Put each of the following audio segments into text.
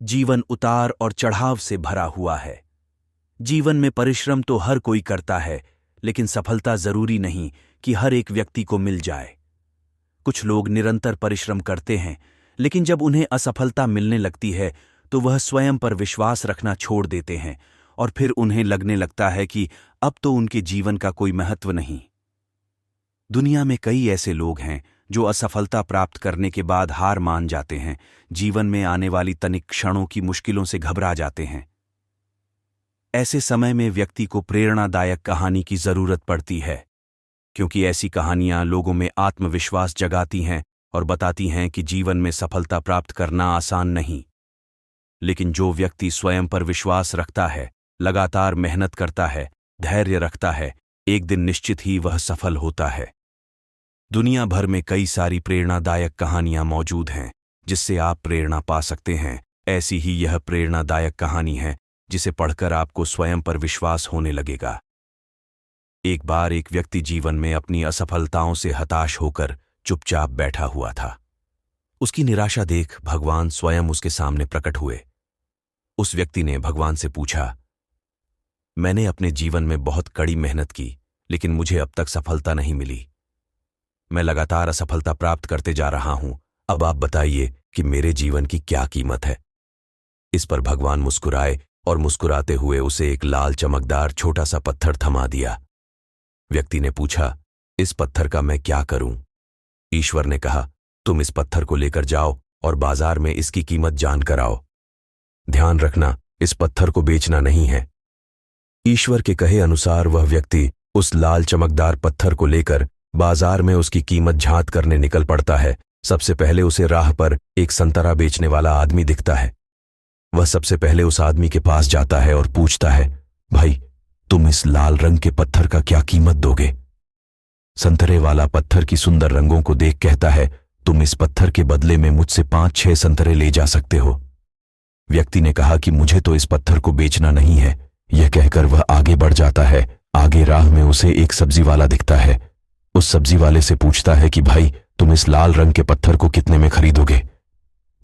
जीवन उतार और चढ़ाव से भरा हुआ है। जीवन में परिश्रम तो हर कोई करता है, लेकिन सफलता जरूरी नहीं कि हर एक व्यक्ति को मिल जाए। कुछ लोग निरंतर परिश्रम करते हैं, लेकिन जब उन्हें असफलता मिलने लगती है तो वह स्वयं पर विश्वास रखना छोड़ देते हैं और फिर उन्हें लगने लगता है कि अब तो उनके जीवन का कोई महत्व नहीं। दुनिया में कई ऐसे लोग हैं जो असफलता प्राप्त करने के बाद हार मान जाते हैं, जीवन में आने वाली तनिक क्षणों की मुश्किलों से घबरा जाते हैं। ऐसे समय में व्यक्ति को प्रेरणादायक कहानी की जरूरत पड़ती है, क्योंकि ऐसी कहानियां लोगों में आत्मविश्वास जगाती हैं और बताती हैं कि जीवन में सफलता प्राप्त करना आसान नहीं, लेकिन जो व्यक्ति स्वयं पर विश्वास रखता है, लगातार मेहनत करता है, धैर्य रखता है, एक दिन निश्चित ही वह सफल होता है। दुनिया भर में कई सारी प्रेरणादायक कहानियां मौजूद हैं जिससे आप प्रेरणा पा सकते हैं। ऐसी ही यह प्रेरणादायक कहानी है जिसे पढ़कर आपको स्वयं पर विश्वास होने लगेगा। एक बार एक व्यक्ति जीवन में अपनी असफलताओं से हताश होकर चुपचाप बैठा हुआ था। उसकी निराशा देख भगवान स्वयं उसके सामने प्रकट हुए। उस व्यक्ति ने भगवान से पूछा, मैंने अपने जीवन में बहुत कड़ी मेहनत की, लेकिन मुझे अब तक सफलता नहीं मिली। मैं लगातार असफलता प्राप्त करते जा रहा हूं। अब आप बताइए कि मेरे जीवन की क्या कीमत है। इस पर भगवान मुस्कुराए और मुस्कुराते हुए उसे एक लाल चमकदार छोटा सा पत्थर थमा दिया। व्यक्ति ने पूछा, इस पत्थर का मैं क्या करूं? ईश्वर ने कहा, तुम इस पत्थर को लेकर जाओ और बाजार में इसकी कीमत जानकर आओ। ध्यान रखना, इस पत्थर को बेचना नहीं है। ईश्वर के कहे अनुसार वह व्यक्ति उस लाल चमकदार पत्थर को लेकर बाजार में उसकी कीमत झांत करने निकल पड़ता है। सबसे पहले उसे राह पर एक संतरा बेचने वाला आदमी दिखता है। वह सबसे पहले उस आदमी के पास जाता है और पूछता है, भाई, तुम इस लाल रंग के पत्थर का क्या कीमत दोगे? संतरे वाला पत्थर की सुंदर रंगों को देख कहता है, तुम इस पत्थर के बदले में मुझसे 5-6 संतरे ले जा सकते हो। व्यक्ति ने कहा कि मुझे तो इस पत्थर को बेचना नहीं है। यह कहकर वह आगे बढ़ जाता है। आगे राह में उसे एक सब्जी वाला दिखता है। उस सब्जी वाले से पूछता है कि भाई, तुम इस लाल रंग के पत्थर को कितने में खरीदोगे?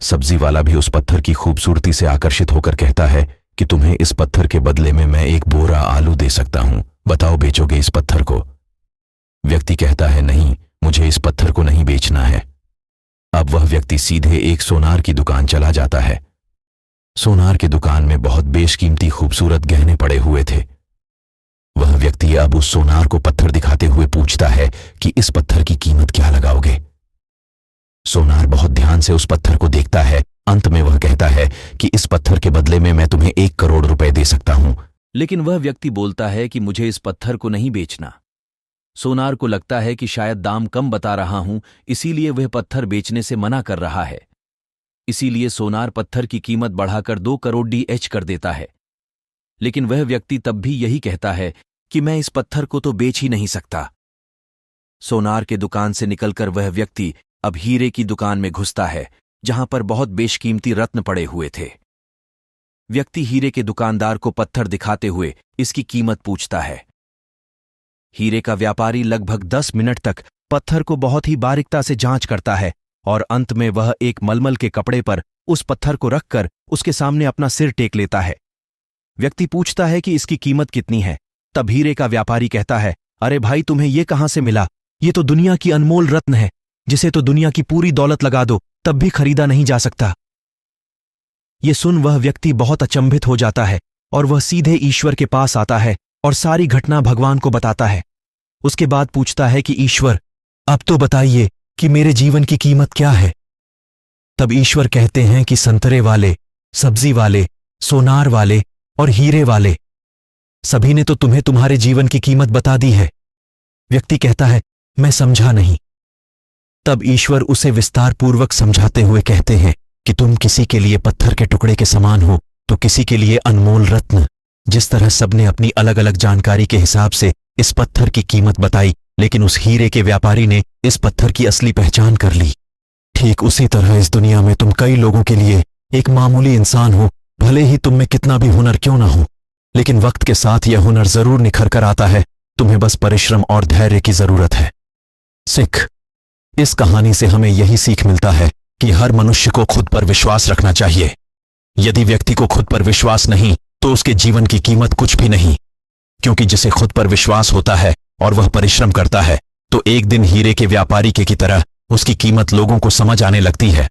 सब्जी वाला भी उस पत्थर की खूबसूरती से आकर्षित होकर कहता है कि तुम्हें इस पत्थर के बदले में मैं 1 बोरा आलू दे सकता हूं। बताओ, बेचोगे इस पत्थर को? व्यक्ति कहता है, नहीं, मुझे इस पत्थर को नहीं बेचना है। अब वह व्यक्ति सीधे एक सोनार की दुकान चला जाता है। सोनार की दुकान में बहुत बेशकीमती खूबसूरत गहने पड़े हुए थे। वह व्यक्ति अब उस सोनार को पत्थर दिखाते हुए पूछता है कि इस पत्थर की कीमत क्या लगाओगे? सोनार बहुत ध्यान से उस पत्थर को देखता है। अंत में वह कहता है कि इस पत्थर के बदले में मैं तुम्हें 1 करोड़ रुपए दे सकता हूं। लेकिन वह व्यक्ति बोलता है कि मुझे इस पत्थर को नहीं बेचना। सोनार को लगता है कि शायद दाम कम बता रहा हूं, इसीलिए वह पत्थर बेचने से मना कर रहा है। इसीलिए सोनार पत्थर की कीमत बढ़ाकर 2 करोड़ DH कर देता है। लेकिन वह व्यक्ति तब भी यही कहता है कि मैं इस पत्थर को तो बेच ही नहीं सकता। सोनार के दुकान से निकलकर वह व्यक्ति अब हीरे की दुकान में घुसता है, जहां पर बहुत बेशकीमती रत्न पड़े हुए थे। व्यक्ति हीरे के दुकानदार को पत्थर दिखाते हुए इसकी कीमत पूछता है। हीरे का व्यापारी लगभग 10 मिनट तक पत्थर को बहुत ही बारीकता से जांच करता है और अंत में वह एक मलमल के कपड़े पर उस पत्थर को रखकर उसके सामने अपना सिर टेक लेता है। व्यक्ति पूछता है कि इसकी कीमत कितनी है। तब हीरे का व्यापारी कहता है, अरे भाई, तुम्हें ये कहां से मिला? ये तो दुनिया की अनमोल रत्न है, जिसे तो दुनिया की पूरी दौलत लगा दो तब भी खरीदा नहीं जा सकता। ये सुन वह व्यक्ति बहुत अचंभित हो जाता है और वह सीधे ईश्वर के पास आता है और सारी घटना भगवान को बताता है। उसके बाद पूछता है कि ईश्वर, अब तो बताइए कि मेरे जीवन की कीमत क्या है? तब ईश्वर कहते हैं कि संतरे वाले, सब्जी वाले, सोनार वाले और हीरे वाले, सभी ने तो तुम्हें तुम्हारे जीवन की कीमत बता दी है। व्यक्ति कहता है, मैं समझा नहीं। तब ईश्वर उसे विस्तार पूर्वक समझाते हुए कहते हैं कि तुम किसी के लिए पत्थर के टुकड़े के समान हो तो किसी के लिए अनमोल रत्न। जिस तरह सबने अपनी अलग अलग जानकारी के हिसाब से इस पत्थर की कीमत बताई, लेकिन उस हीरे के व्यापारी ने इस पत्थर की असली पहचान कर ली। ठीक उसी तरह इस दुनिया में तुम कई लोगों के लिए एक मामूली इंसान हो, भले ही तुम में कितना भी हुनर क्यों ना हो, लेकिन वक्त के साथ यह हुनर जरूर निखर कर आता है। तुम्हें बस परिश्रम और धैर्य की जरूरत है। सिख, इस कहानी से हमें यही सीख मिलता है कि हर मनुष्य को खुद पर विश्वास रखना चाहिए। यदि व्यक्ति को खुद पर विश्वास नहीं तो उसके जीवन की कीमत कुछ भी नहीं, क्योंकि जिसे खुद पर विश्वास होता है और वह परिश्रम करता है तो एक दिन हीरे के व्यापारी की तरह उसकी कीमत लोगों को समझ आने लगती है।